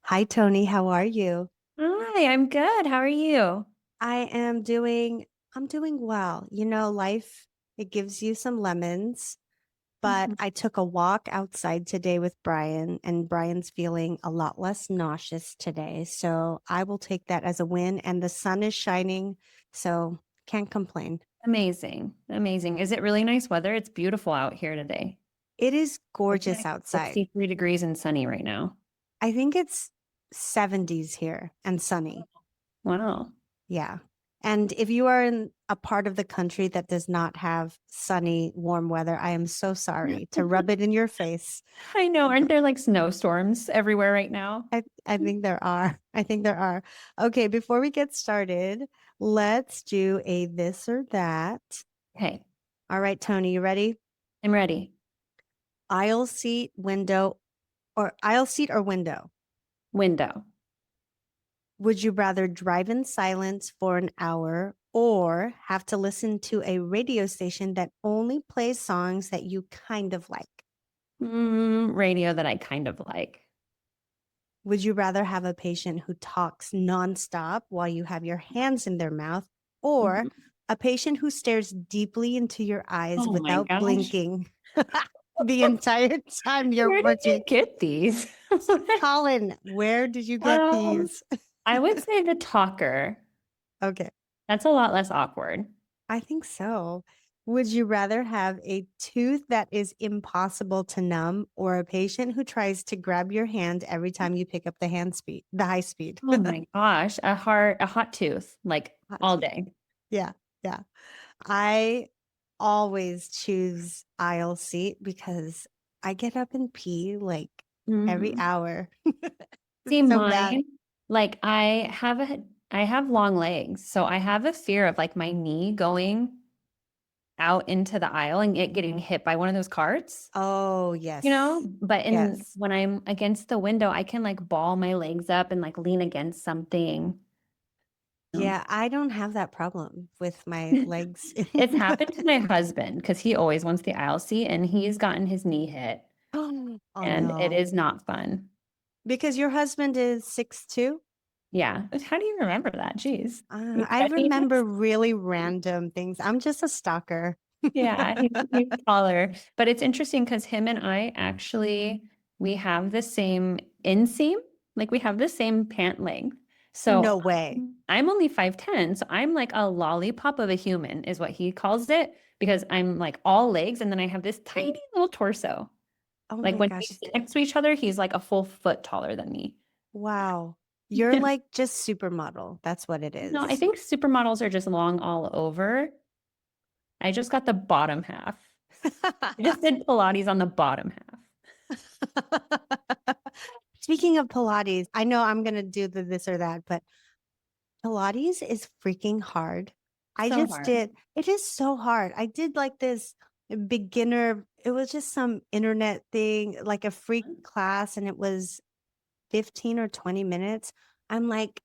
Hi, Toni. How are you? Hi, I'm good. How are you? I am doing, I'm doing well. You know, life, it gives you some lemons, but Mhm. I took a walk outside today with Brian, and Brian's feeling a lot less nauseous today. So I will take that as a win, and the sun is shining, so can't complain. Amazing. Amazing. Is it really nice weather? It's beautiful out here today. It is It's gorgeous like outside. 63 degrees and sunny right now. I think it's 70s here and sunny. Wow. Yeah. And if you are in a part of the country that does not have sunny, warm weather, I am so sorry to rub it in your face. I know. Aren't there like snowstorms everywhere right now? I think there are. I think there are. Okay, before we get started, let's do a this or that. Okay, All right, Toni, you ready? I'm ready. Aisle seat, window, or aisle seat or window? Window. Would you rather drive in silence for an hour or have to listen to a radio station that only plays songs that you kind of like? Radio that I kind of like. Would you rather have a patient who talks nonstop while you have your hands in their mouth or Mhm. a patient who stares deeply into your eyes Oh my without gosh. blinking the entire time you're Where did you working? get these? Colin, where did you get Um, these? I would say the talker. Okay, That's a lot less awkward. I think so. Would you rather have a tooth that is impossible to numb or a patient who tries to grab your hand every time you pick up the high speed? Oh my gosh, a hot tooth, like Hot all tooth. day. Yeah, yeah. I always choose aisle seat because I get up and pee like every Hmm. hour. See, It's so bad. mine, like I have long legs, so I have a fear of like my knee going out into the aisle and it getting hit by one of those carts, Oh, yes. But in Yes. when I'm against the window, I can like ball my legs up and like lean against something. you know? Yeah, I don't have that problem with my legs. It's happened to my husband because he always wants the aisle seat and he's gotten his knee hit Oh and it no. is not fun. Because your husband is 6'2"? Yeah. How do you remember that? Jeez. I remember really random things. I'm just a stalker. Yeah, he's taller. But it's interesting because him and I actually we have the same inseam, like we have the same pant length. So No way. I'm only 5'10", so I'm like a lollipop of a human, is what he calls it, because I'm like all legs and then I have this tiny little torso. Oh Like my when we gosh. sit next to each other, he's like a full foot taller than me. Wow. You're like just supermodel. That's what it No, I is. think supermodels are just long all over. I just got the bottom half. I just did Pilates on the bottom half. Speaking of Pilates, I know I'm going to do the this or that, but Pilates is freaking hard. I So just hard. did, it is so hard. I did like this beginner, it was just some internet thing, like a free class, and it was 15 or 20 minutes. I'm like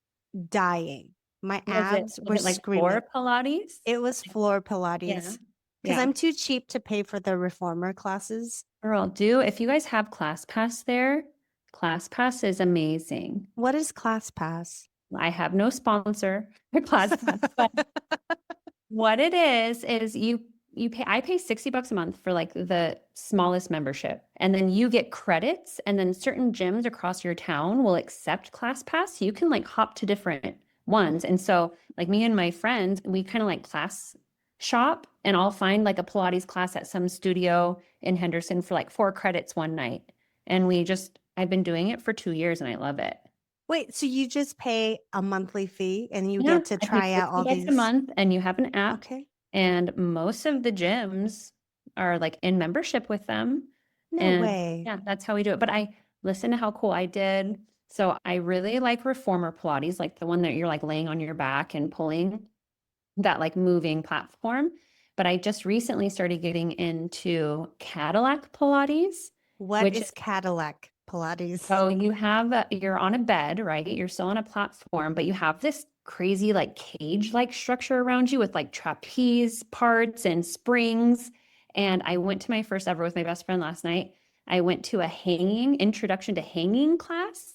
dying. My abs Was were it like floor screaming. Pilates? It was floor Yeah. Pilates because Yeah. I'm too cheap to pay for the reformer classes. Girl, do if you guys have ClassPass there, ClassPass is amazing. What is ClassPass? I have no sponsor for ClassPass, but what it is you pay I pay $60 a month for like the smallest membership. And then you get credits and then certain gyms across your town will accept ClassPass. So you can like hop to different ones. And so like me and my friends, we kind of like class shop and I'll find like a Pilates class at some studio in Henderson for like 4 credits one night. And I've been doing it for 2 years and I love it. Wait, so you just pay a monthly fee and you Yeah, get to I pay try out all $60 a these? month and you have an app. Okay. And most of the gyms are like in membership with them. No And way. yeah, that's how we do it. But I listen to how cool I did. So I really like reformer Pilates, like the one that you're like laying on your back and pulling that like moving platform. But I just recently started getting into Cadillac Pilates, What which is Cadillac Pilates? so you're on a bed, right? You're still on a platform, but you have this crazy like cage-like structure around you with like trapeze parts and springs. And I went to my first ever with my best friend last night. I went to a introduction to hanging class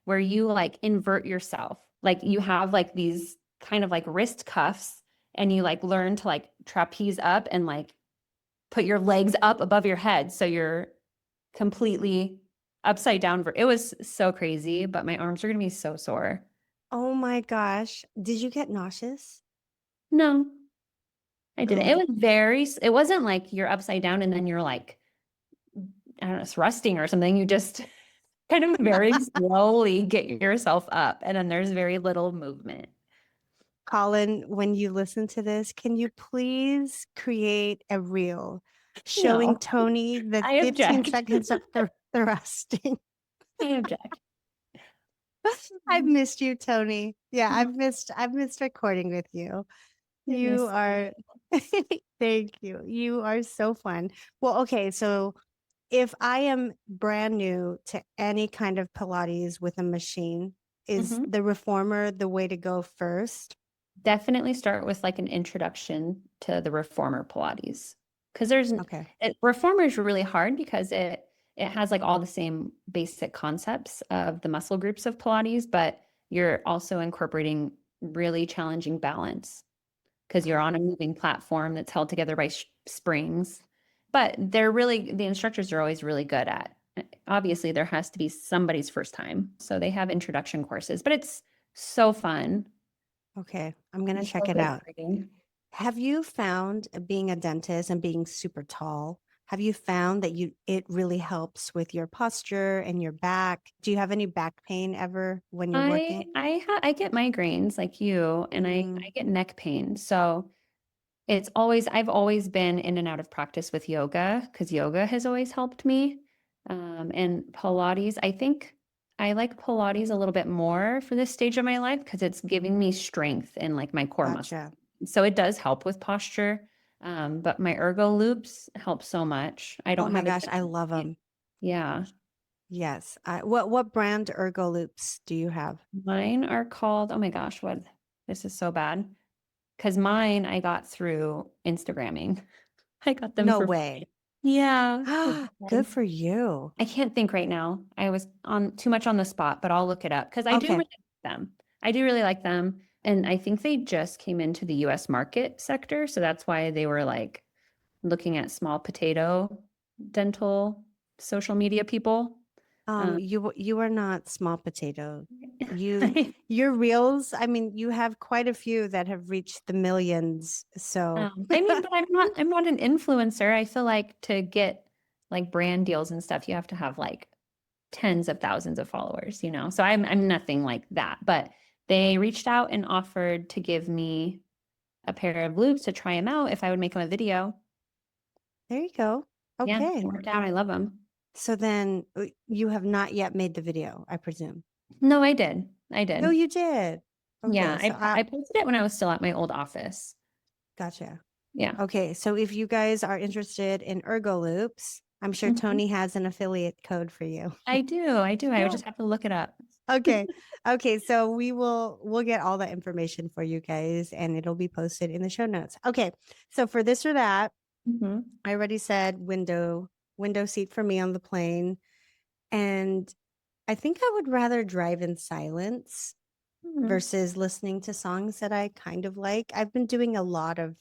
where you like invert yourself. Like you have like these kind of like wrist cuffs and you like learn to like trapeze up and like put your legs up above your head. So you're completely upside down. It was so crazy, but my arms are going to be so sore. Oh my gosh. Did you get nauseous? No, I didn't. It Good. was it wasn't like you're upside down and then you're like, I don't know, thrusting or something. You just kind of very slowly get yourself up and then there's very little movement. Colin, when you listen to this, can you please create a reel showing No, Toni the I 15 object. seconds of thrusting? I object. I've missed you, Toni. Yeah, Oh, I've missed recording with you. You goodness. are thank you. You are so fun. Well, okay, so if I am brand new to any kind of Pilates with a machine, is Mhm. the reformer the way to go first? Definitely start with like an introduction to the reformer Pilates because Okay. reformer is really hard because it has like all the same basic concepts of the muscle groups of Pilates, but you're also incorporating really challenging balance because you're on a moving platform that's held together by springs. But the instructors are always really good at. Obviously, there has to be somebody's first time. So they have introduction courses, but it's so fun. Okay. I'm going to It's check so it good out. training. Have you found being a dentist and being super tall, have you found that it really helps with your posture and your back? Do you have any back pain ever when you're working? I get migraines like you, and Mm, I get neck pain. So I've always been in and out of practice with yoga because yoga has always helped me. And Pilates, I think I like Pilates a little bit more for this stage of my life because it's giving me strength in like my core muscle. gotcha. So it does help with posture. But my ergo loops help so much. I Oh don't my have a gosh, I love them. yeah. Yes. What brand ergo loops do you have? Mine are called, oh my gosh, this is so bad. Because mine I got through Instagramming. I got them No for way. free. Yeah. Good for you. I can't think right now. I was on too much on the spot, but I'll look it up because I do Okay. really like them. I do really like them. And I think they just came into the US market sector. So that's why they were like looking at small potato dental social media people. Um, You are not small potato. You your reels, I mean, you have quite a few that have reached the millions. So I mean, but I'm not an influencer. I feel like to get like brand deals and stuff, you have to have like tens of thousands of followers, you know? So I'm nothing like that, but they reached out and offered to give me a pair of loops to try them out if I would make them a video. there you go. Yeah, it Okay. worked out. I love them. So then you have not yet made the video, I presume. No, I did. I Oh, did. you did. Yeah, Okay. So I posted it when I was still at my old office. gotcha. Yeah. Okay. So if you guys are interested in ergo loops, I'm sure Mhm. Toni has an affiliate code for you. I do. I do. I would Yeah. just have to look it up. Okay. Okay. So we'll get all that information for you guys and it'll be posted in the show notes. Okay. So for this or that, Mhm. I already said window seat for me on the plane. And I think I would rather drive in silence Mhm. versus listening to songs that I kind of like. I've been doing a lot of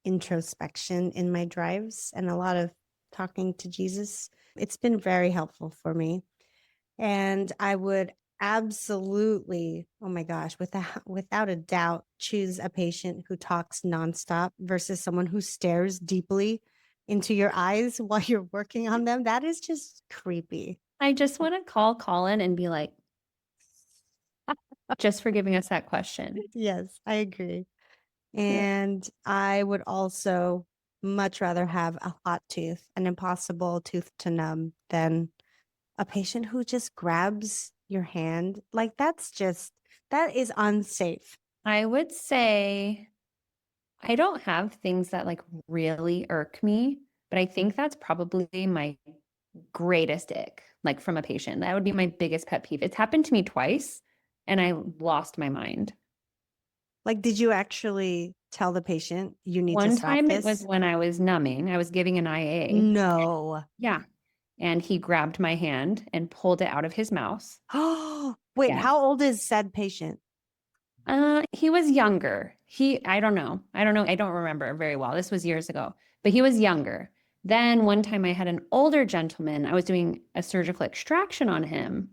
introspection in my drives and a lot of talking to Jesus. It's been very helpful for me. And I would absolutely, oh my gosh, without a doubt, choose a patient who talks nonstop versus someone who stares deeply into your eyes while you're working on them. That is just creepy. I just want to call Colin and be like, just for giving us that question. Yes, I agree. Yeah. And I would also much rather have a hot tooth, an impossible tooth to numb, than a patient who just grabs your hand. Like that is unsafe. I would say I don't have things that like really irk me, but I think that's probably my greatest ick, like from a patient. That would be my biggest pet peeve. It's happened to me twice and I lost my mind. Like, did you actually tell the patient you need to One stop time it was this? when I was numbing, I was giving an IA. No. Yeah. And he grabbed my hand and pulled it out of his mouth. Oh, wait, Yeah. how old is said patient? He was younger. I don't know. I don't know. I don't remember very well. This was years ago, but he was younger. Then one time I had an older gentleman. I was doing a surgical extraction on him,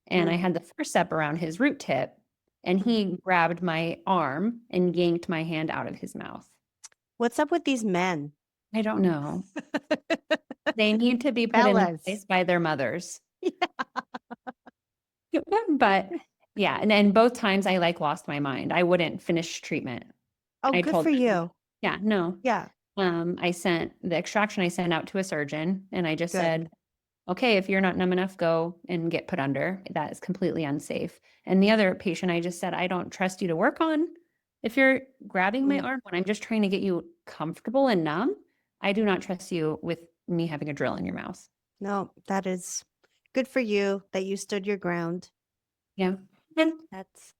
and I Mm. had the forcep around his root tip, and he grabbed my arm and yanked my hand out of his mouth. What's up with these men? I don't know. They need to be put in Fellas. place by their mothers. But yeah, and then both times I like lost my mind. I wouldn't finish treatment. Oh, I good told for them, you. yeah, no. Yeah, I sent the extraction I sent out to a surgeon, and I just good. said, okay, if you're not numb enough, go and get put under. That is completely unsafe. And the other patient, I just said, I don't trust you to work on. If you're grabbing my Mm. arm when I'm just trying to get you comfortable and numb, I do not trust you with me having a drill in your mouth. No, that is good for you that you stood your ground. Yeah. And That's,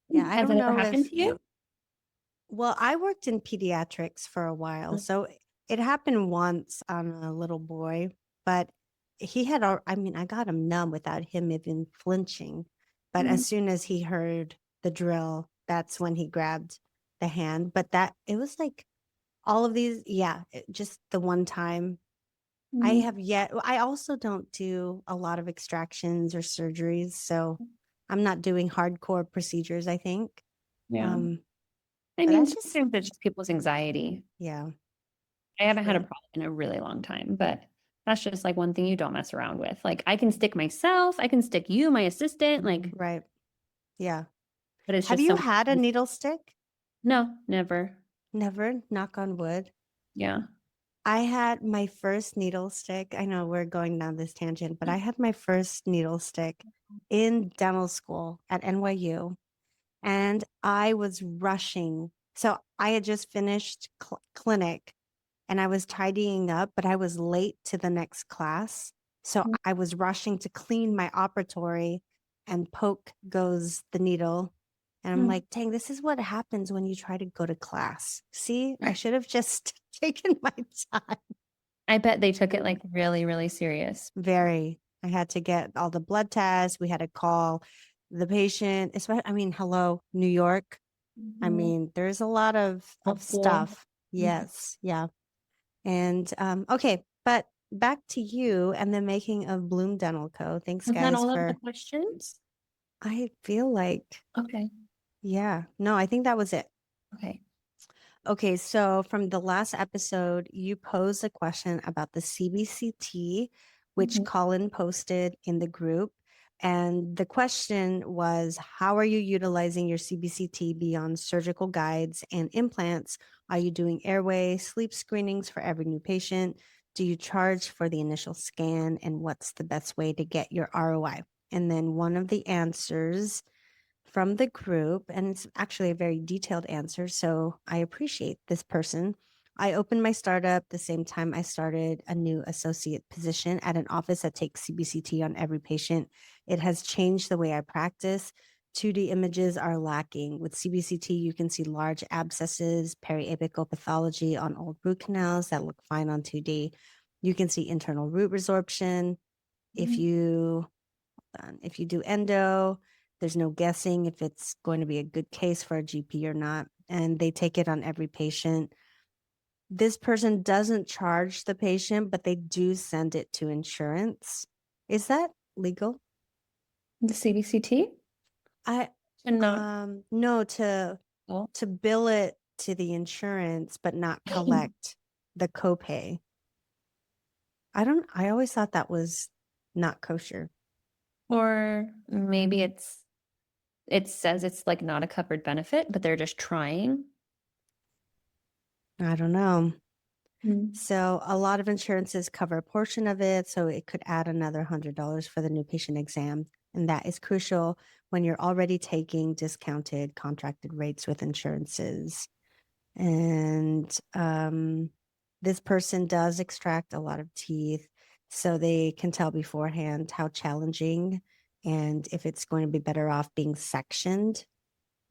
yeah, I has don't it ever know happened if, to you? well, I worked in pediatrics for a while. So it happened once on a little boy, but he had, I mean, I got him numb without him even flinching. But Mhm. as soon as he heard the drill, that's when he grabbed the hand. But it was like all of these, yeah, just the one time. Mhm. I also don't do a lot of extractions or surgeries. So I'm not doing hardcore procedures, I think. Yeah. Um, I but mean, that's just, sometimes it's just people's anxiety. yeah, I haven't had a true. problem in a really long time, but that's just like one thing you don't mess around with. Like I can stick myself, I can stick you, my assistant, like, Right. Yeah. but it's Have just you someone. had a needle stick? No, never. Never, knock on wood. Yeah. I had my first needle stick. I know we're going down this tangent, but I had my first needle stick in dental school at NYU, and I was rushing. So I had just finished clinic and I was tidying up, but I was late to the next class. So I was rushing to clean my operatory, and poke goes the needle. And I'm Mhm. like, dang, this is what happens when you try to go to class. See, I should have just taken my time. I bet they took it like really, really serious. Very. I had to get all the blood tests. We had to call the patient. Especially, I mean, hello, New York. I Mhm. mean, there's a lot of Helpful. stuff. Mhm. Yes. Yeah. And okay, but back to you and the making of Bloom Dental Co. Thanks, Was that guys, all of the for questions? I feel like, Okay. yeah, no, I think that was it. Okay. Okay, so from the last episode, you posed a question about the CBCT, which Mhm. Colin posted in the group. And the question was, how are you utilizing your CBCT beyond surgical guides and implants? Are you doing airway, sleep screenings for every new patient? Do you charge for the initial scan? And what's the best way to get your ROI? And then one of the answers from the group, and it's actually a very detailed answer. So I appreciate this person. I opened my startup the same time I started a new associate position at an office that takes CBCT on every patient. It has changed the way I practice. 2D images are lacking. With CBCT, you can see large abscesses, periapical pathology on old root canals that look fine on 2D. You can see internal root resorption. If Mhm. you if you do endo, there's no guessing if it's going to be a good case for a GP or not. And they take it on every patient. This person doesn't charge the patient, but they do send it to insurance. Is that legal? The CBCT? I And not. no, to Oh. bill it to the insurance but not collect the copay. I always thought that was not kosher. Or maybe it says it's like not a covered benefit, but they're just trying. I don't know. Mm. So a lot of insurances cover a portion of it, so it could add another $100 for the new patient exam. And that is crucial when you're already taking discounted contracted rates with insurances. And this person does extract a lot of teeth, so they can tell beforehand how challenging and if it's going to be better off being sectioned.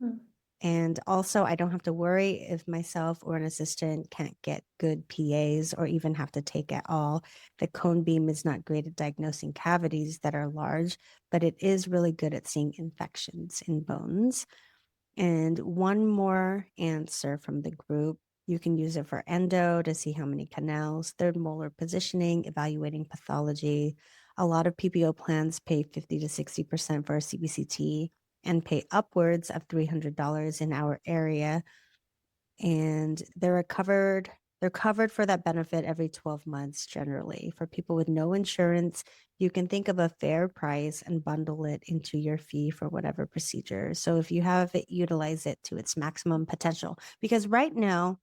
Mm. And also, I don't have to worry if myself or an assistant can't get good PAs or even have to take at all. The cone beam is not great at diagnosing cavities that are large, but it is really good at seeing infections in bones. And one more answer from the group. You can use it for endo to see how many canals, third molar positioning, evaluating pathology. A lot of PPO plans pay 50 to 60% for a CBCT and pay upwards of $300 in our area. And they're covered for that benefit every 12 months generally. For people with no insurance, you can think of a fair price and bundle it into your fee for whatever procedure. So if you have it, utilize it to its maximum potential. Because right now,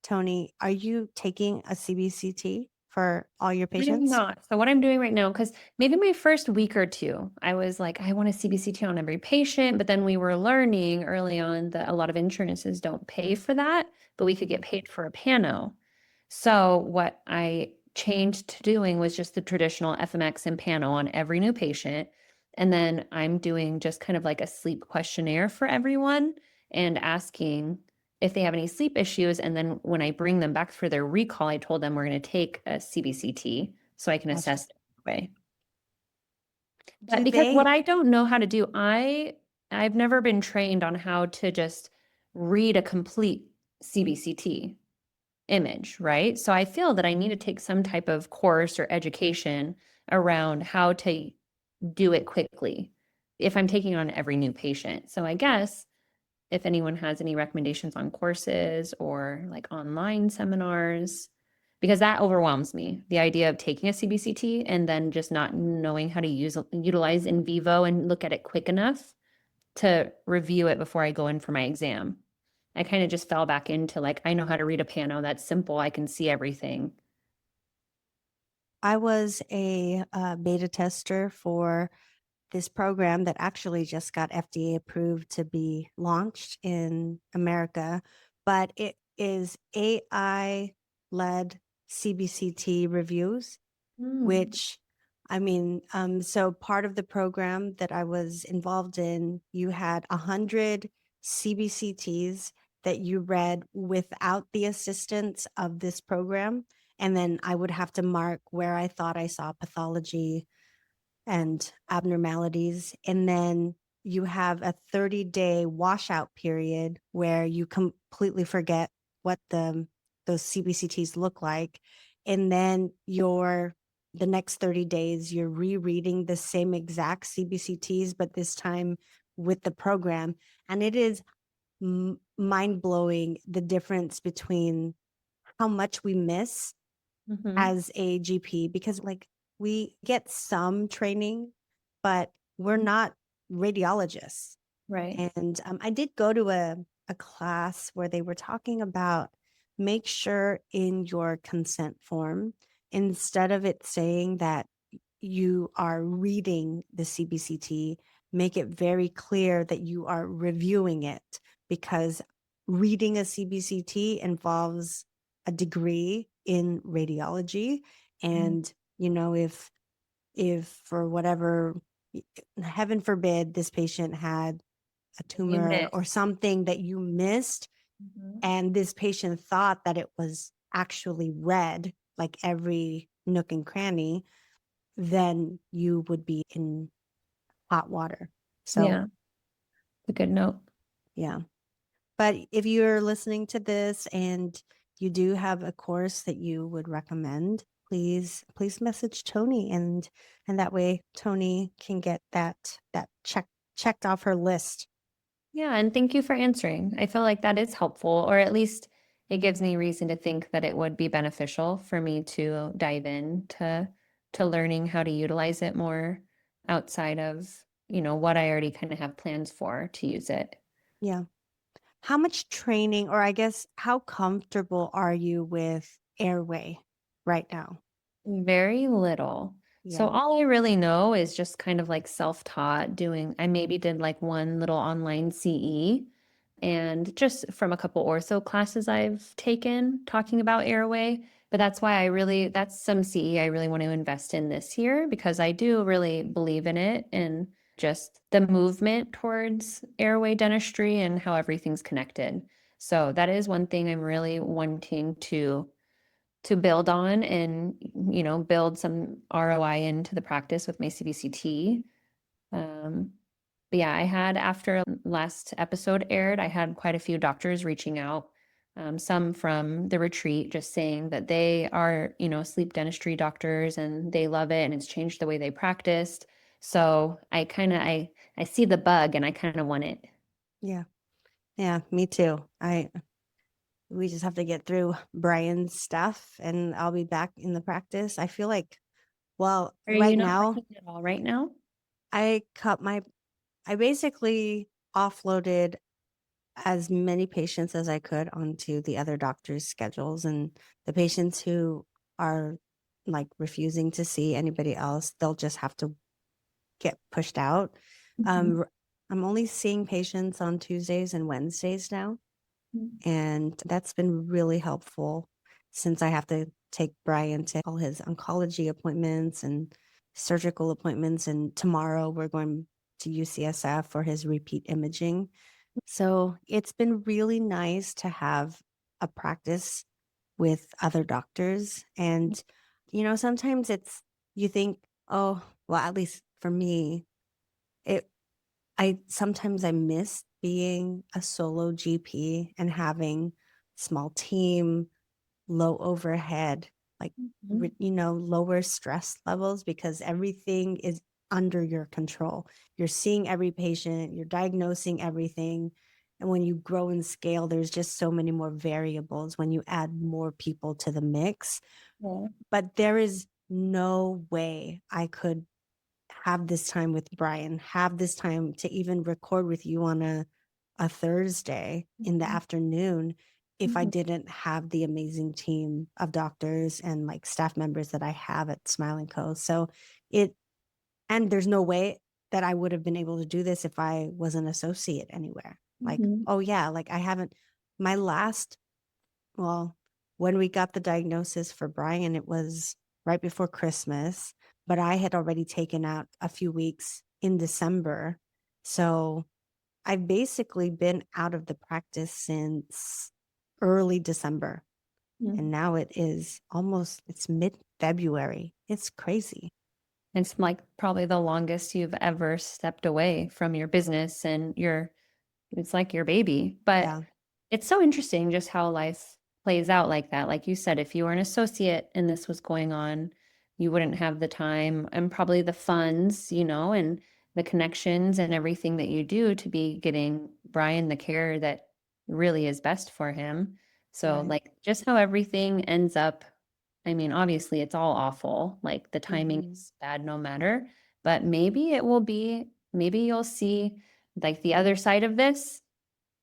Toni, are you taking a CBCT for all your I'm patients? not. So what I'm doing right now, because maybe my first week or two, I was like, I want a CBCT on every patient. But then we were learning early on that a lot of insurances don't pay for that, but we could get paid for a pano. So what I changed to doing was just the traditional FMX and pano on every new patient. And then I'm doing just kind of like a sleep questionnaire for everyone and asking if they have any sleep issues. And then when I bring them back for their recall, I told them we're going to take a CBCT so I can Gotcha. assess it that way. Do But because they what I don't know how to do, I've never been trained on how to just read a complete CBCT image, right? So I feel that I need to take some type of course or education around how to do it quickly if I'm taking on every new patient. So I guess if anyone has any recommendations on courses or like online seminars, because that overwhelms me. The idea of taking a CBCT and then just not knowing how to utilize in vivo and look at it quick enough to review it before I go in for my exam. I kind of just fell back into like, I know how to read a pano. That's simple. I can see everything. I was a beta tester for this program that actually just got FDA approved to be launched in America, but it is AI led CBCT reviews, Mm. which I mean, so part of the program that I was involved in, you had 100 CBCTs that you read without the assistance of this program. And then I would have to mark where I thought I saw pathology and abnormalities. And then you have a 30-day washout period where you completely forget what those CBCTs look like. And then the next 30 days, you're rereading the same exact CBCTs, but this time with the program. And it is mind blowing the difference between how much we miss Mhm. as a GP because like we get some training, but we're not radiologists. Right. And I did go to a class where they were talking about make sure in your consent form, instead of it saying that you are reading the CBCT, make it very clear that you are reviewing it because reading a CBCT involves a degree in radiology. Mhm. And, you know, if for whatever, heaven forbid, this patient had a You tumor or missed. something that you missed, Mhm. and this patient thought that it was actually read, like every nook and cranny, then you would be in hot water. So, Yeah, a good note. yeah. But if you're listening to this and you do have a course that you would recommend, please message Toni and that way Toni can get that checked off her list. Yeah, and thank you for answering. I feel like that is helpful, or at least it gives me reason to think that it would be beneficial for me to dive in to learning how to utilize it more outside of, what I already kind of have plans for to use it. Yeah. How much training, or I guess how comfortable are you with airway right now? Very little. So Yeah. all I really know is just kind of like self-taught doing, I maybe did like one little online CE and just from a couple ortho classes I've taken talking about airway. But that's why that's some CE I really want to invest in this year because I do really believe in it. And just the movement towards airway dentistry and how everything's connected. So that is one thing I'm really wanting to build on and, build some ROI into the practice with my CBCT. But yeah, I had, after last episode aired, I had quite a few doctors reaching out, some from the retreat, just saying that they are, sleep dentistry doctors and they love it and it's changed the way they practiced. So I see the bug and I kind of want it. Yeah. Yeah, me too. We just have to get through Brian's stuff and I'll be back in the practice. I feel like, well, Are right you not now working at all right now? I cut my, I basically offloaded as many patients as I could onto the other doctors' schedules, and the patients who are like refusing to see anybody else, they'll just have to get pushed out. Mhm. I'm only seeing patients on Tuesdays and Wednesdays now. And that's been really helpful since I have to take Brian to all his oncology appointments and surgical appointments. And tomorrow we're going to UCSF for his repeat imaging. So it's been really nice to have a practice with other doctors. And, sometimes you think, oh, well, at least for me, it sometimes I miss being a solo GP and having small team, low overhead, like, Mhm. lower stress levels because everything is under your control. You're seeing every patient, you're diagnosing everything. And when you grow and scale, there's just so many more variables when you add more people to the mix. Yeah. But there is no way I could have this time with Brian, have this time to even record with you on a Thursday in the afternoon if I Mhm. didn't have the amazing team of doctors and like staff members that I have at Smile & Co. So and there's no way that I would have been able to do this if I was an associate anywhere. Like, Mhm. oh yeah, like I haven't, my last, well, when we got the diagnosis for Brian, it was right before Christmas, but I had already taken out a few weeks in December. So I've basically been out of the practice since early December. And Mhm. now it's mid-February. It's crazy. It's like probably the longest you've ever stepped away from your business and it's like your baby. But Yeah. it's so interesting just how life plays out like that. Like you said, if you were an associate and this was going on, you wouldn't have the time and probably the funds, and the connections and everything that you do to be getting Brian the care that really is best for him. So, Right. like, just how everything ends up. I mean, obviously, it's all awful. Like, the timing Hmm. is bad no matter, but maybe you'll see like the other side of this.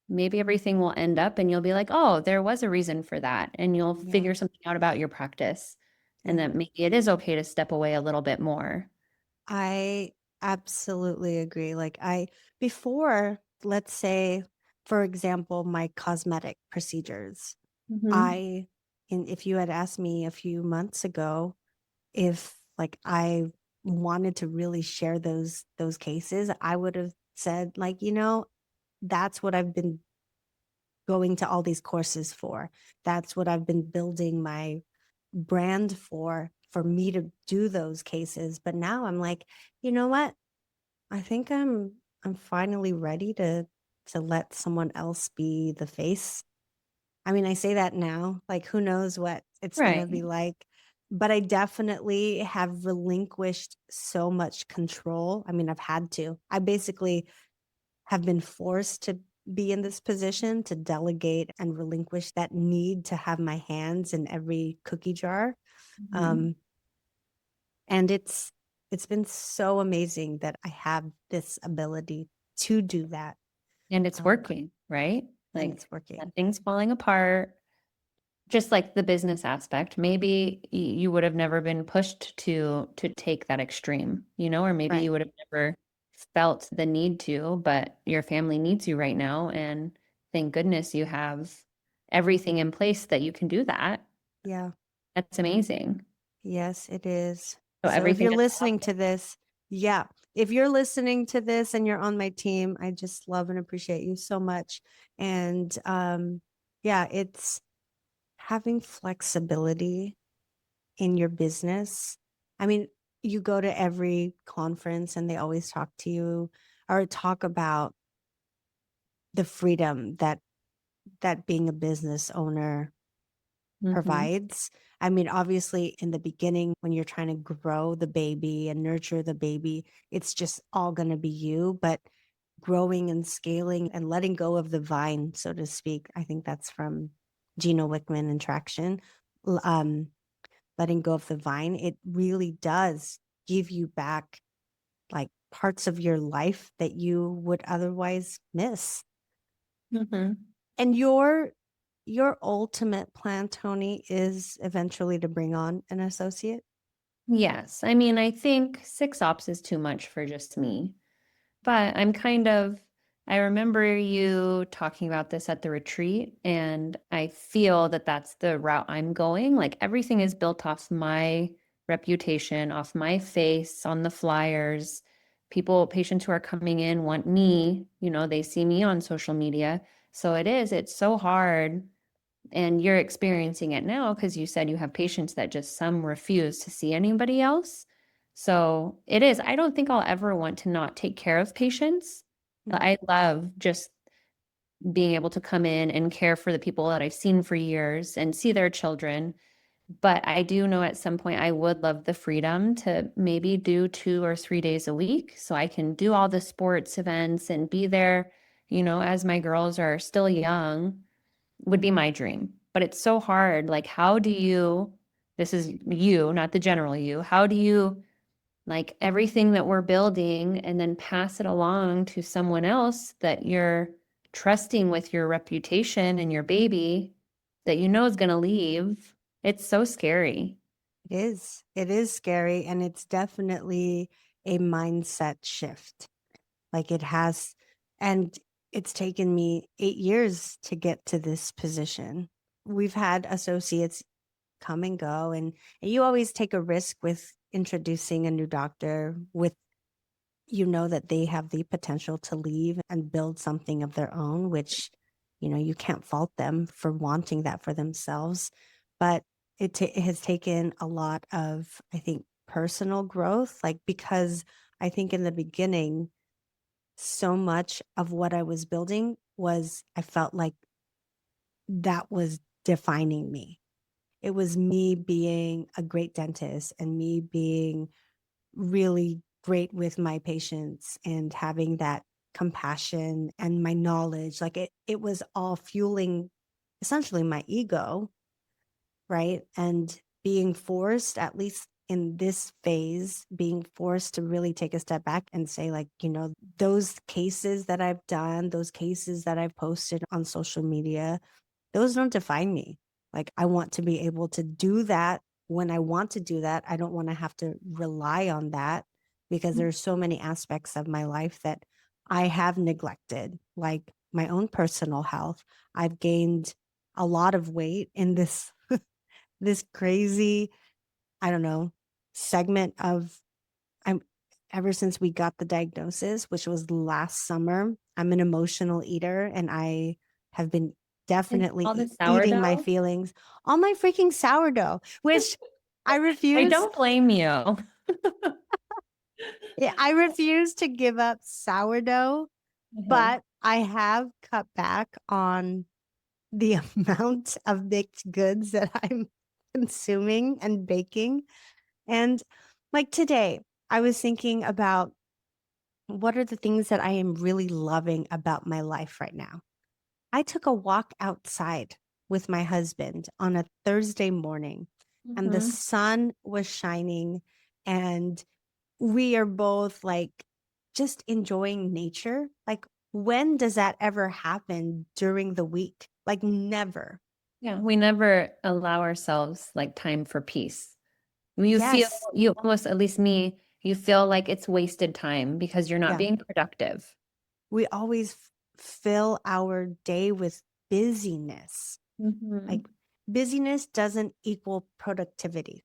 Maybe everything will end up and you'll be like, oh, there was a reason for that. And you'll Yeah. figure something out about your practice. And Yeah. that maybe it is okay to step away a little bit more. I absolutely agree. Before, let's say, for example, my cosmetic procedures, Mhm. I, and if you had asked me a few months ago if like I wanted to really share those cases, I would have said like, that's what I've been going to all these courses for. That's what I've been building my brand for me to do those cases. But now I'm like, you know what? I think I'm finally ready to let someone else be the face. I mean, I say that now, like who knows what it's going to Right. be like, but I definitely have relinquished so much control. I mean, I've had to. I basically have been forced to be in this position to delegate and relinquish that need to have my hands in every cookie jar. Mhm. Um, and it's been so amazing that I have this ability to do that. And it's Um, working, right? and Like it's working. nothing's falling apart. Just like the business aspect, maybe you would have never been pushed to take that extreme, or maybe Right. you would have never felt the need to, but your family needs you right now, and thank goodness you have everything in place that you can do that. Yeah. That's amazing. Yes, it is. So So if everything you're just listening happened. to this, yeah, if you're listening to this and you're on my team, I just love and appreciate you so much. And yeah, it's having flexibility in your business. I mean, you go to every conference and they always talk to you or talk about the freedom that being a business owner Mm-hmm. provides. I mean, obviously, in the beginning, when you're trying to grow the baby and nurture the baby, it's just all going to be you. But growing and scaling and letting go of the vine, so to speak, I think that's from Gino Wickman and Traction. Letting go of the vine, it really does give you back like parts of your life that you would otherwise miss. Mm-hmm. And your ultimate plan, Toni, is eventually to bring on an associate. Yes. I mean, I think 6 ops is too much for just me. But I remember you talking about this at the retreat, and I feel that that's the route I'm going. Like everything is built off my reputation, off my face on the flyers. Patients who are coming in want me, they see me on social media. So it's so hard. And you're experiencing it now because you said you have patients that just some refuse to see anybody else. So it is. I don't think I'll ever want to not take care of patients. Mhm. I love just being able to come in and care for the people that I've seen for years and see their children. But I do know at some point I would love the freedom to maybe do 2 or 3 days a week so I can do all the sports events and be there, as my girls are still young would be my dream. But it's so hard. Like, this is you, not the general you, how do you like everything that we're building and then pass it along to someone else that you're trusting with your reputation and your baby that you know is going to leave? It's so scary. It is. It is scary. And it's definitely a mindset shift. Like it has, and it's taken me 8 years to get to this position. We've had associates come and go, and you always take a risk with introducing a new doctor with that they have the potential to leave and build something of their own, which you can't fault them for wanting that for themselves. But it has taken a lot of, I think, personal growth, like because I think in the beginning so much of what I was building was, I felt like that was defining me. It was me being a great dentist and me being really great with my patients and having that compassion and my knowledge. Like it was all fueling essentially my ego, right? And being forced, at least in this phase, being forced to really take a step back and say, like, those cases that I've done, those cases that I've posted on social media, those don't define me. Like, I want to be able to do that when I want to do that. I don't want to have to rely on that because there's so many aspects of my life that I have neglected, like my own personal health. I've gained a lot of weight in this crazy, I don't know, segment of I'm ever since we got the diagnosis, which was last summer. I'm an emotional eater and I have been And definitely all the eating my sourdough. feelings on my freaking sourdough, which I I refuse. don't blame you. Yeah, I refuse to give up sourdough, Mhm. but I have cut back on the amount of baked goods that I'm consuming and baking. And like today, I was thinking about what are the things that I am really loving about my life right now. I took a walk outside with my husband on a Thursday morning, and the Mhm. sun was shining, and we are both like just enjoying nature. Like, when does that ever happen during the week? Like, never. Yeah, we never allow ourselves like time for peace. Yes. You almost, at least me, you feel like it's wasted time because you're not Yeah. being productive. We always fill our day with busyness. Hmm. Like, busyness doesn't equal productivity.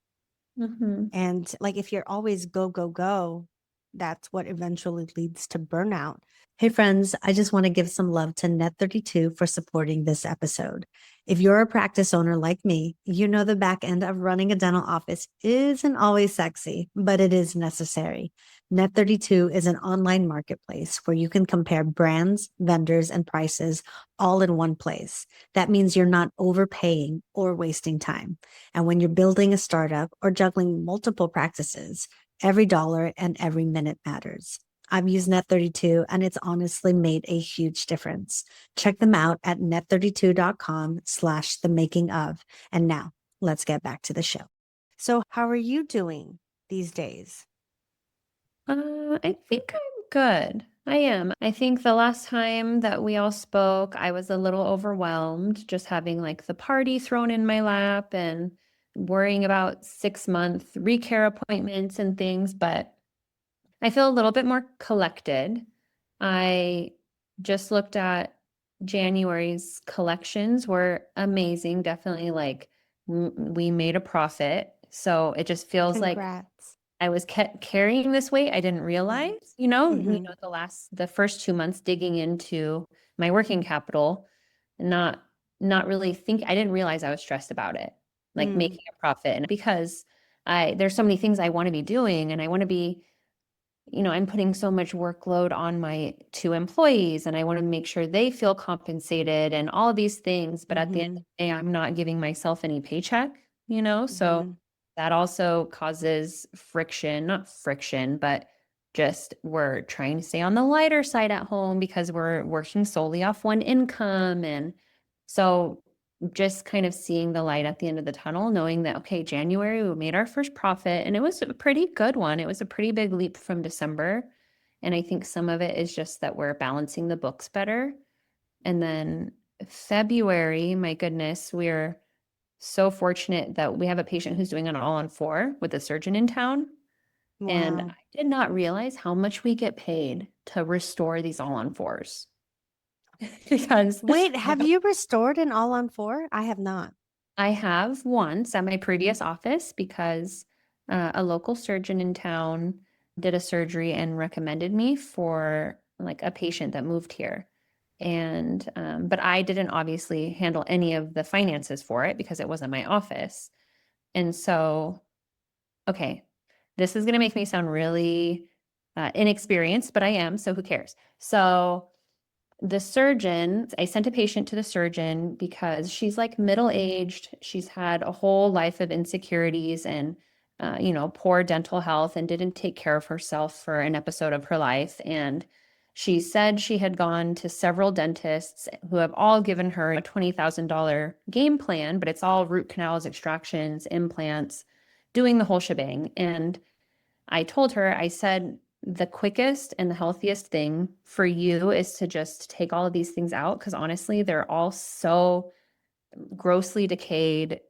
Hmm. And like, if you're always go, go, go, that's what eventually leads to burnout. Hey friends, I just want to give some love to Net32 for supporting this episode. If you're a practice owner like me, you know the back end of running a dental office isn't always sexy, but it is necessary. Net32 is an online marketplace where you can compare brands, vendors, and prices all in one place. That means you're not overpaying or wasting time. And when you're building a startup or juggling multiple practices, every dollar and every minute matters. I've used Net32 and it's honestly made a huge difference. Check them out at net32.com/the making of. And now let's get back to the show. So how are you doing these days? I think I'm good. I am. I think the last time that we all spoke, I was a little overwhelmed, just having like the party thrown in my lap and worrying about 6-month recare appointments and things, but I feel a little bit more collected. I just looked at January's collections were amazing. Definitely like we made a profit. So it just feels like Congrats. I was carrying this weight. I didn't realize, Mm-hmm. the first 2 months digging into my working capital, and not really I didn't realize I was stressed about it, like Mm. making a profit. And because there's so many things I want to be doing and I want to be, I'm putting so much workload on my 2 employees and I want to make sure they feel compensated and all of these things. But at the end Mm-hmm. of the day, I'm not giving myself any paycheck, so Mm-hmm. that also causes friction, not friction, but just we're trying to stay on the lighter side at home because we're working solely off one income. And so just kind of seeing the light at the end of the tunnel, knowing that, okay, January, we made our first profit and it was a pretty good one. It was a pretty big leap from December. And I think some of it is just that we're balancing the books better. And then February, my goodness, we're so fortunate that we have a patient who's doing an all-on-4 with a surgeon in town. And Wow. I did not realize how much we get paid to restore these all-on-4s because Wait, have you restored an all-on-4? I have not. I have once at my previous office because a local surgeon in town did a surgery and recommended me for like a patient that moved here. And but I didn't obviously handle any of the finances for it because it wasn't my office. And so, okay, this is going to make me sound really inexperienced, but I am, so who cares? So the surgeon, I sent a patient to the surgeon because she's like middle-aged. She's had a whole life of insecurities and, poor dental health and didn't take care of herself for an episode of her life. And she said she had gone to several dentists who have all given her a $20,000 game plan, but it's all root canals, extractions, implants, doing the whole shebang. And I told her, I said, the quickest and the healthiest thing for you is to just take all of these things out because honestly, they're all so grossly decayed.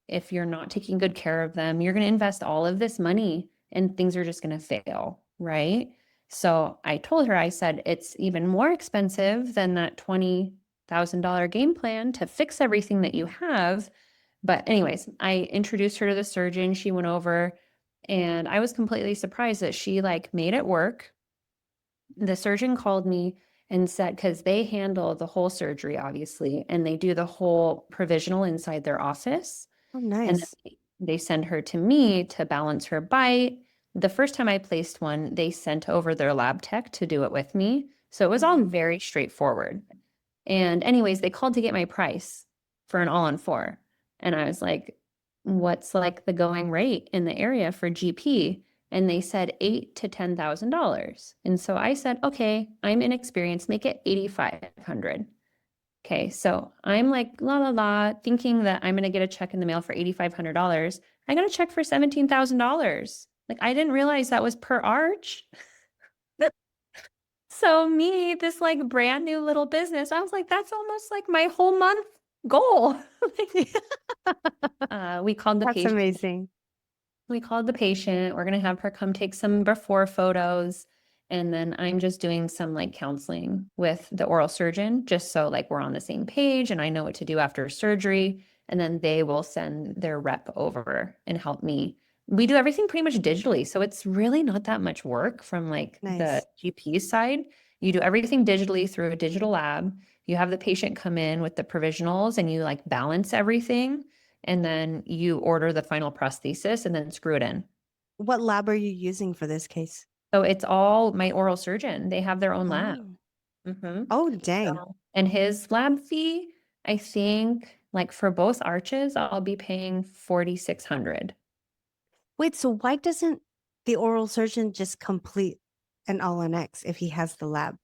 If you're not taking good care of them, you're going to invest all of this money and things are just going to fail, right? So I told her, I said, it's even more expensive than that $20,000 game plan to fix everything that you have. But anyways, I introduced her to the surgeon. She went over and I was completely surprised that she like made it work. The surgeon called me and said, because they handle the whole surgery, obviously, and they do the whole provisional inside their office. Oh, And then nice. they send her to me to balance her bite. The first time I placed one, they sent over their lab tech to do it with me. So it was all Mhm. very straightforward. And anyways, they called to get my price for an all-on-4. And I was like, what's like the going rate in the area for GP? And they said $8,000 to $10,000. And so I said, okay, I'm inexperienced, make it 8,500. Okay, so I'm like, la la la, thinking that I'm gonna get a check in the mail for $8,500. I got a check for $17,000. Like I didn't realize that was per arch. So me, this like brand new little business, I was like, that's almost like my whole month goal. We called the That's patient. amazing. We called the patient. We're gonna have her come take some before photos. And then I'm just doing some like counseling with the oral surgeon, just so like we're on the same page and I know what to do after surgery. And then they will send their rep over and help me we do everything pretty much digitally. So it's really not that much work from like the Nice. GP side. You do everything digitally through a digital lab. You have the patient come in with the provisionals and you like balance everything. And then you order the final prosthesis and then screw it in. What lab are you using for this case? So it's all my oral surgeon. They have their own lab. Oh, Mhm. oh, dang. So, and his lab fee, I think, like for both arches, I'll be paying 4,600. Wait, so why doesn't the oral surgeon just complete an all-on-X if he has the lab?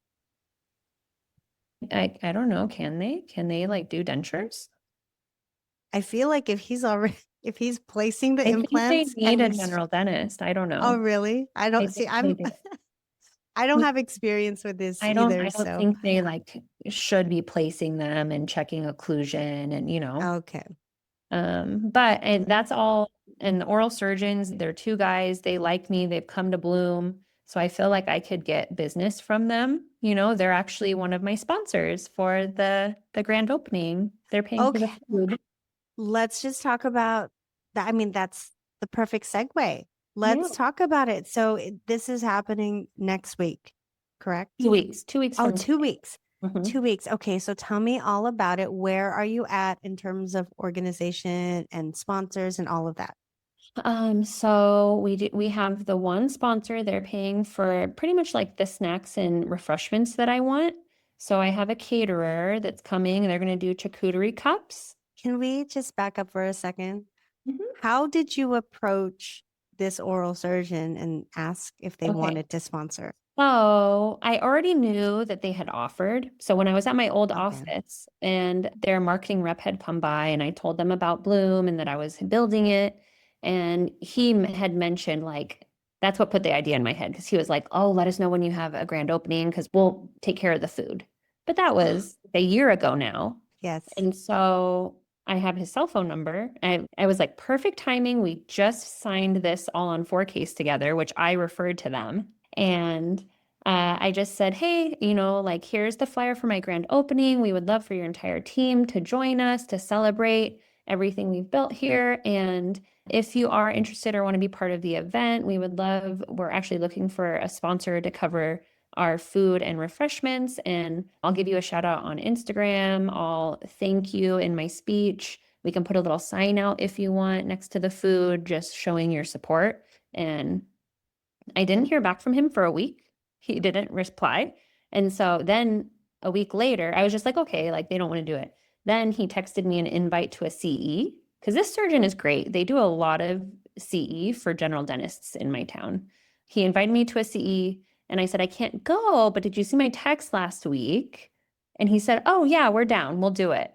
I don't know. Can they? Can they like do dentures? I feel like if he's already if he's placing the I think they implants need and a he's general dentist. I don't oh know. really? I I don't see think they I'm do. I don't have experience with this I either, don't so think they like should be placing them and checking occlusion and okay. But and that's all. And the oral surgeons, they're two guys. They like me. They've come to Bloom. So I feel like I could get business from them. They're actually one of my sponsors for the grand opening. They're paying for the Okay, food. let's just talk about that. I mean, that's the perfect segue. Yeah. Let's talk about it. So this is happening next week, correct? 2 weeks, 2 weeks Oh, from 2 weeks. today. 2 weeks. Okay, so tell me all about it. Where are you at in terms of organization and sponsors and all of that? So we have the one sponsor, they're paying for pretty much like the snacks and refreshments that I want. So I have a caterer that's coming, they're gonna do charcuterie cups. Can we just back up for a second? Mhm. How did you approach this oral surgeon and ask if they Okay. wanted to sponsor? So I already knew that they had offered. So when I was at my old Okay. office and their marketing rep had come by and I told them about Bloom and that I was building it, and he had mentioned like that's what put the idea in my head because he was like, "Oh, let us know when you have a grand opening because we'll take care of the food." But that was a year ago now. Yes. And so I have his cell phone number. I was like, perfect timing. We just signed this all on 4 case together, which I referred to them. And I just said, hey, like, here's the flyer for my grand opening. We would love for your entire team to join us to celebrate everything we've built here. And if you are interested or want to be part of the event, we're actually looking for a sponsor to cover our food and refreshments. And I'll give you a shout out on Instagram. I'll thank you in my speech. We can put a little sign out if you want next to the food, just showing your support. And I didn't hear back from him for a week. He didn't reply. And so then a week later, I was just like, okay, like they don't want to do it. Then he texted me an invite to a CE because this surgeon is great. They do a lot of CE for general dentists in my town. He invited me to a CE and I said, I can't go, but did you see my text last week? And he said, oh, yeah, we're down. We'll do it.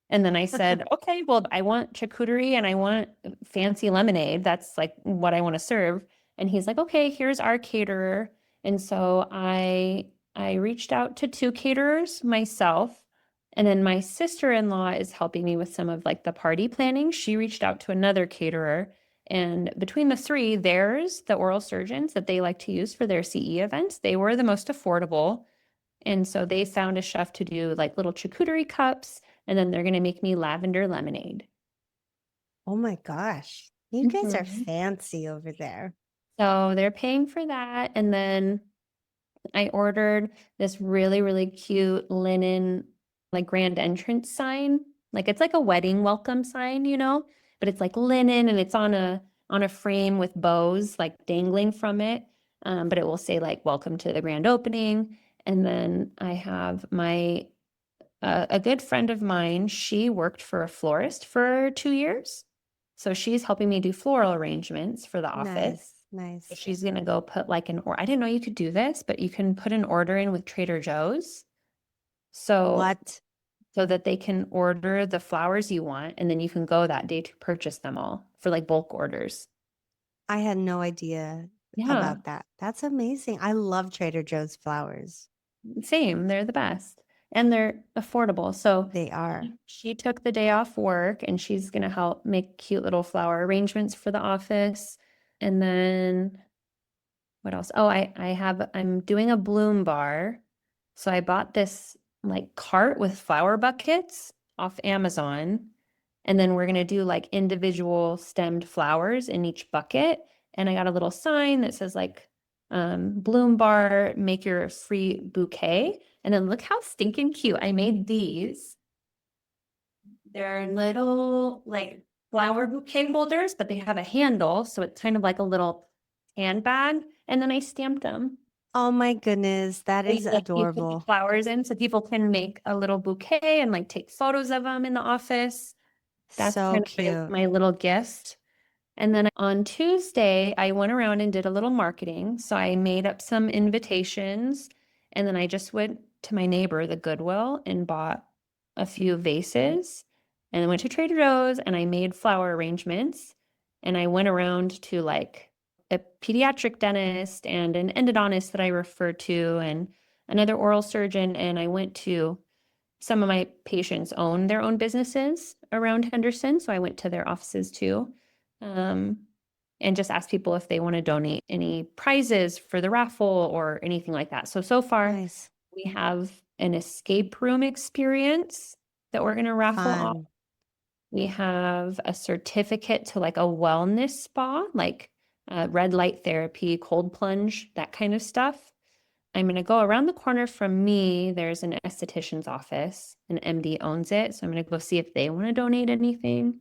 And then I said, okay, well, I want charcuterie and I want fancy lemonade. That's like what I want to serve. And he's like, okay, here's our caterer. And so I reached out to 2 caterers myself. And then my sister-in-law is helping me with some of like the party planning. She reached out to another caterer. And between the three, the oral surgeons that they like to use for their CE events, they were the most affordable. And so they found a chef to do like little charcuterie cups, and then they're going to make me lavender lemonade. Oh my gosh. You guys are Mhm. fancy over there. So they're paying for that. And then I ordered this really, really cute linen, like grand entrance sign. Like it's like a wedding welcome sign, but it's like linen and it's on a frame with bows like dangling from it. But it will say like welcome to the grand opening. And then I have a good friend of mine, she worked for a florist for 2 years. So she's helping me do floral arrangements for the office. Nice. So Nice. she's going to go put like I didn't know you could do this, but you can put an order in with Trader Joe's. So What? so that they can order the flowers you want and then you can go that day to purchase them all for like bulk orders. I had no idea Yeah, about that. That's amazing. I love Trader Joe's flowers. same. They're the best and they're affordable. So They are. she took the day off work and she's going to help make cute little flower arrangements for the office. And then what else? Oh, I'm doing a bloom bar. So I bought this like cart with flower buckets off Amazon. And then we're going to do like individual stemmed flowers in each bucket. And I got a little sign that says like, Bloom Bar, make your free bouquet. And then look how stinking cute. I made these. They're little like flower bouquet holders, but they have a handle. So it's kind of like a little handbag. And then I stamped them. Oh my goodness, that is Like you put the adorable. flowers in so people can make a little bouquet and like take photos of them in the office. That's So kind of cute. my little gift. And then on Tuesday, I went around and did a little marketing. So I made up some invitations and then I just went to my neighbor, the Goodwill, and bought a few vases and then went to Trader Joe's and I made flower arrangements. And I went around to like a pediatric dentist and an endodontist that I referred to and another oral surgeon. And I went to some of my patients own their own businesses around Henderson. So I went to their offices too. Um, and just asked people if they want to donate any prizes for the raffle or anything like that. So far Nice. we have an escape room experience that we're going to raffle off. Fun. We have a certificate to like a wellness spa, like red light therapy, cold plunge, that kind of stuff. I'm going to go around the corner from me. There's an esthetician's office. An MD owns it. So I'm going to go see if they want to donate anything.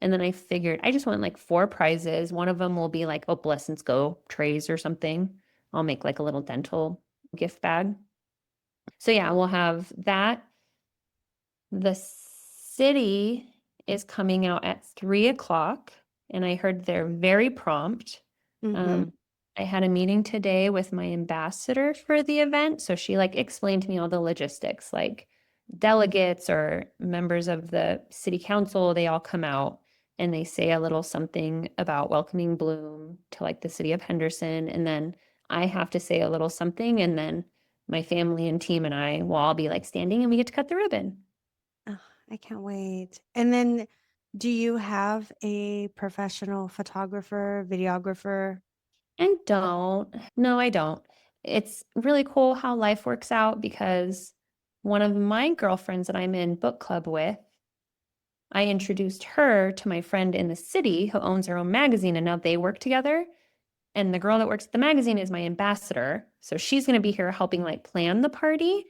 And then I figured I just want like 4 prizes. One of them will be like Opalescence Go trays or something. I'll make like a little dental gift bag. So yeah, we'll have that. The city is coming out at 3 o'clock, and I heard they're very prompt. Mm-hmm. I had a meeting today with my ambassador for the event. So she like explained to me all the logistics, like delegates or members of the city council, they all come out and they say a little something about welcoming Bloom to like the city of Henderson. And then I have to say a little something. And then my family and team and I will all be like standing and we get to cut the ribbon. Oh, I can't wait. And then do you have a professional photographer, videographer? I don't. No, I don't. It's really cool how life works out because one of my girlfriends that I'm in book club with, I introduced her to my friend in the city who owns her own magazine, and now they work together. And the girl that works at the magazine is my ambassador. So she's going to be here helping like plan the party.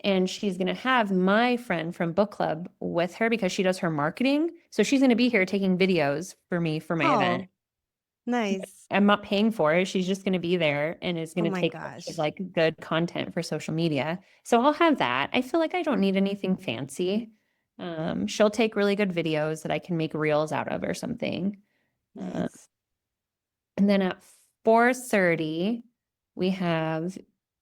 And she's going to have my friend from book club with her because she does her marketing. So she's going to be here taking videos for me for my event. Oh, nice. I'm not paying for it. She's just going to be there and is Oh going to my take a bunch of gosh. like good content for social media. So I'll have that. I feel like I don't need anything fancy. She'll take really good videos that I can make reels out of or something. Uh, Nice. and then at 4:30, we have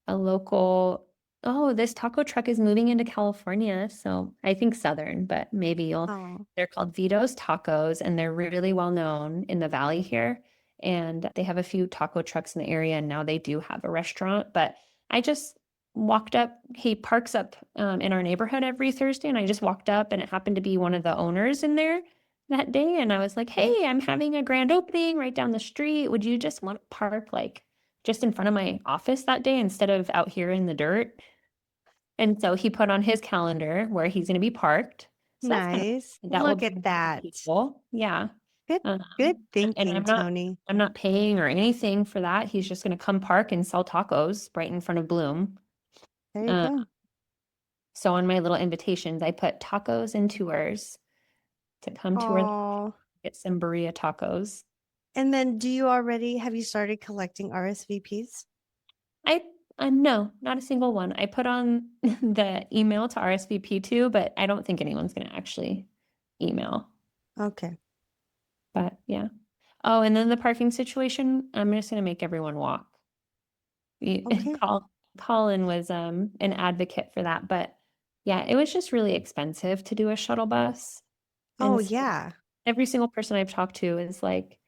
a local, oh, this taco truck is moving into California. So I think Southern, but maybe Oh, they're called Vito's Tacos and they're really well known in the valley here. And they have a few taco trucks in the area and now they do have a restaurant. But I just walked up, he parks up in our neighborhood every Thursday. And I just walked up and it happened to be one of the owners in there that day. And I was like, hey, I'm having a grand opening right down the street. Would you just want to park like just in front of my office that day instead of out here in the dirt? And so he put on his calendar where he's going to be parked. So that's kind of, nice. that will Look at bring more that. people. Yeah. Good, Um, good and thinking, Toni. I'm not paying or anything for that. He's just going to come park and sell tacos right in front of Bloom. There you Uh, go. so on my little invitations, I put tacos and tours to come tour the Oh, get some burrito tacos. and then have you started collecting RSVPs? I no, not a single one. I put on the email to RSVP too, but I don't think anyone's going to actually email. Okay. But yeah. Oh, and then the parking situation, I'm just going to make everyone walk. Okay. Colin was an advocate for that, but yeah, it was just really expensive to do a shuttle bus. Oh, And so yeah. every single person I've talked to is like,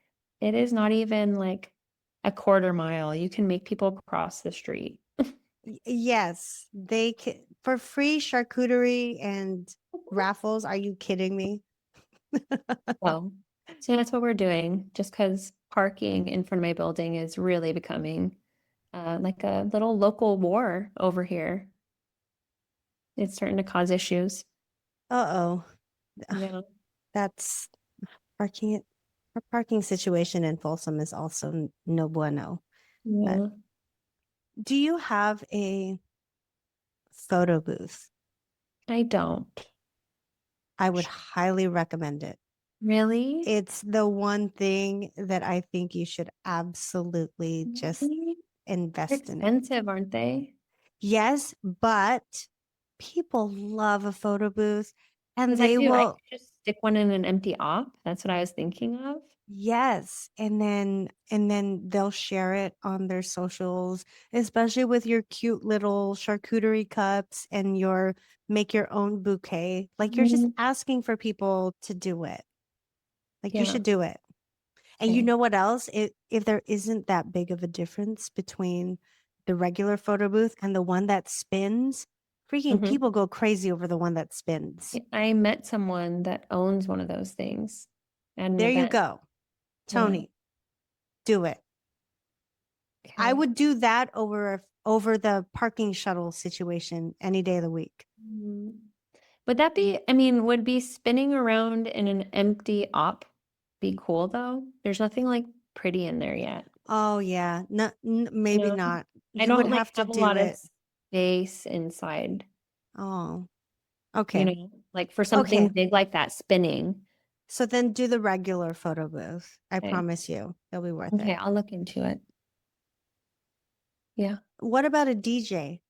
it is not even like a quarter mile. You can make people cross the street. Yes. They can for free charcuterie and raffles. Are you kidding me? Well, so that's what we're doing, just because parking in front of my building is really becoming like a little local war over here. It's starting to cause issues. Uh-oh. Yeah. That's parking. Our parking situation in Folsom is also no bueno. But Yeah. do you have a photo booth? I don't. I would highly recommend it. Really? It's the one thing that I think you should absolutely just Really? They're invest in it. expensive, aren't they? Yes, but people love a photo booth and Because I they do. I will, could just stick one in an empty op. That's what I was thinking of. yes, and then they'll share it on their socials, especially with your cute little charcuterie cups and your make your own bouquet. Like you're just Mm, asking for people to do it. Like you yeah. should do it. And you Okay. know what else? If there isn't that big of a difference between the regular photo booth and the one that spins, freaking Mhm. people go crazy over the one that spins. I met someone that owns one of those things at an There you event. go. Yeah. Tony, do it. I Okay. would do that over the parking shuttle situation any day of the week. Mm. Would that be, I mean, would be spinning around in an empty op be cool though? There's nothing like pretty in there yet. Oh yeah, no, You maybe know, not. I You would don't like have to have a do lot of it. space inside, Oh, you okay. know, like for something Okay. big like that spinning. So then do the regular photo booth. I Okay. promise you, it'll be worth Okay, it. I'll look into it. Yeah. What about a DJ?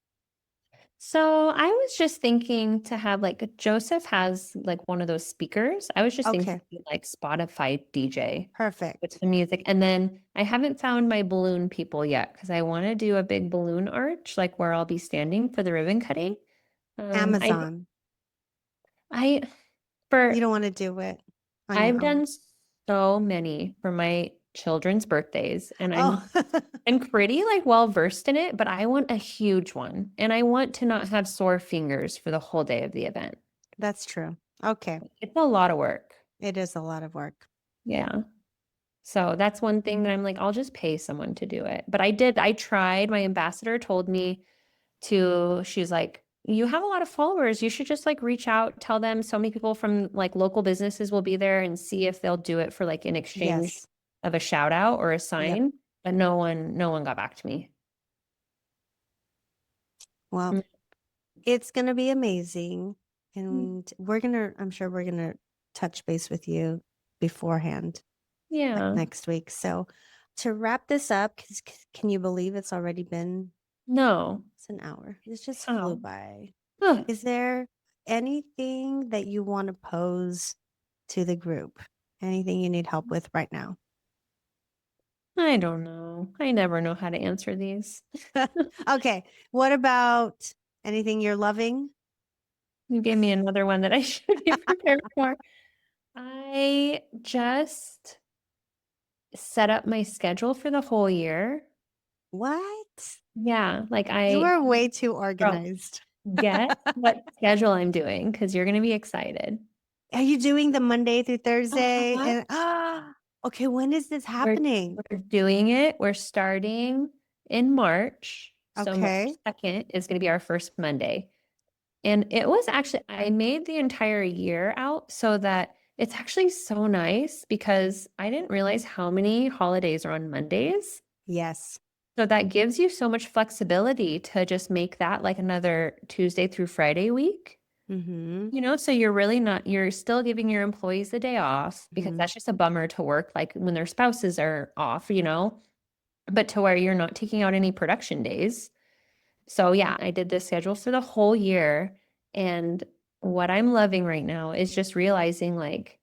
So I was just thinking to have like Joseph has like one of those speakers. I was just thinking Okay, like Spotify DJ with perfect. the music. And then I haven't found my balloon people yet because I want to do a big balloon arch, like where I'll be standing for the ribbon cutting. I Amazon. I You for don't want to do it on your I've own. done so many for my children's birthdays, and Oh, I'm pretty like well versed in it, but I want a huge one, and I want to not have sore fingers for the whole day of the event. that's true. Okay. It's a lot of work. It is a lot of work. Yeah. So that's one thing that I'm like, I'll just pay someone to do it. But I tried. My ambassador told me she's like, you have a lot of followers. You should just like reach out, tell them so many people from like local businesses will be there and see if they'll do it for like in exchange Yes. of a shout out or a Yep. sign. But no one got back to me. Well, Mm. it's going to be amazing. Mm. And I'm sure we're going to touch base with you beforehand, like Yeah. next week. So to wrap this up, can you believe it's already been, No. it's an hour. It just flew How? by. Ugh. Is there anything that you want to pose to the group? Anything you need help with right now? I don't know. I never know how to answer these. Okay. What about anything you're loving? You gave me another one that I should be prepared for. I just set up my schedule for the whole year. What? Yeah, like You I, are way too oh, organized. guess what schedule I'm doing because you're going to be excited. Are you doing the Monday through Thursday? Uh-huh. And okay, when is this We're happening? we're doing it. We're starting in March. So March Okay. 2nd is going to be our first Monday. And it was actually, I made the entire year out so that it's actually so nice because I didn't realize how many holidays are on Mondays. Yes. So that gives you so much flexibility to just make that like another Tuesday through Friday week. Mm-hmm. You know, so you're really not, you're still giving your employees the day off because Mm-hmm. that's just a bummer to work like when their spouses are off, you know, but to where you're not taking out any production days. So yeah, I did this schedule for the whole year. And what I'm loving right now is just realizing like,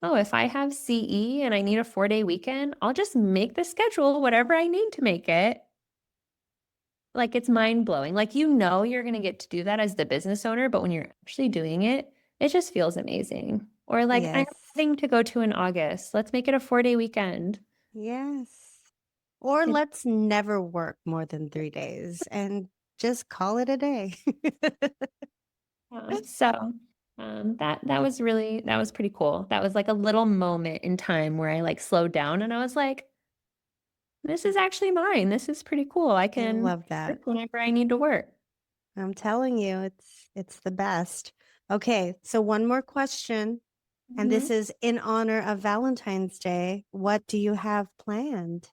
oh, if I have CE and I need a 4-day weekend, I'll just make the schedule whatever I need to make it. Like it's mind blowing. Like you know you're going to get to do that as the business owner, but when you're actually doing it, it just feels amazing. Or like I have Yes. a wedding to go to in August. Let's make it a 4-day weekend. Yes. Or It- let's never work more than 3 days and just call it a day. so that was pretty cool. That was like a little moment in time where I like slowed down and I was like, this is actually mine. This is pretty cool. I I can love that. work whenever I need to work. I'm telling you, it's the best. Okay, so one more question. And this Mhm. is in honor of Valentine's Day. What do you have planned?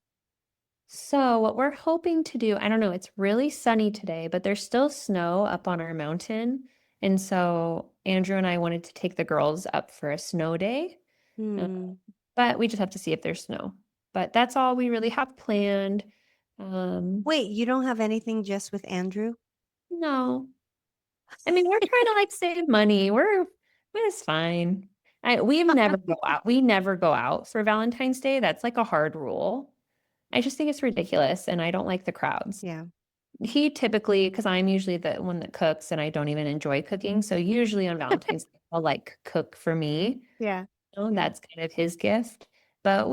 So what we're hoping to do, I don't know, it's really sunny today, but there's still snow up on our mountain. And so Andrew and I wanted to take the girls up for a snow day. uh, Hmm. but we just have to see if there's snow. But that's all we really have planned. Wait, you don't have anything just with Andrew? No. I mean, we're trying to like save money. It's fine. We never go out. We never go out for Valentine's Day. That's like a hard rule. I just think it's ridiculous and I don't like the crowds. Yeah. He typically, because I'm usually the one that cooks and I don't even enjoy cooking. So usually on Valentine's Day, I'll like cook for me. Yeah. That's kind of his gift. But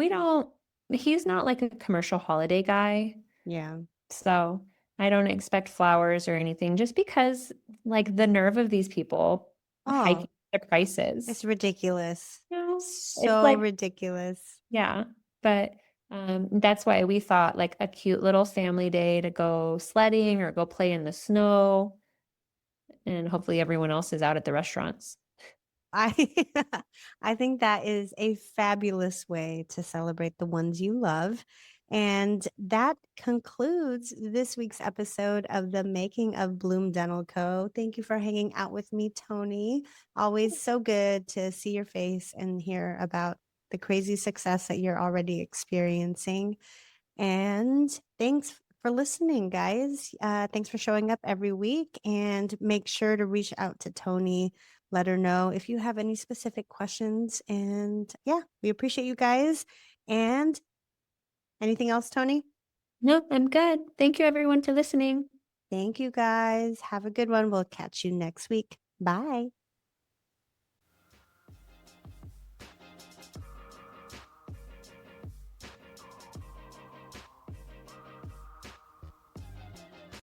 he's not like a commercial holiday guy. Yeah. So I don't expect flowers or anything just because like the nerve of these people Oh, hiking the prices. it's ridiculous. You know, it's So like, ridiculous. yeah, but that's why we thought like a cute little family day to go sledding or go play in the snow, and hopefully everyone else is out at the restaurants. I I think that is a fabulous way to celebrate the ones you love. And that concludes this week's episode of the Making of Bloom Dental Co. Thank you for hanging out with me, Toni. Always so good to see your face and hear about the crazy success that you're already experiencing. And thanks for listening, guys. Thanks for showing up every week. And make sure to reach out to Toni. Let her know if you have any specific questions. And yeah, we appreciate you guys. And anything else, Toni? No, I'm good. Thank you everyone for listening. Thank you guys. Have a good one. We'll catch you next week. Bye.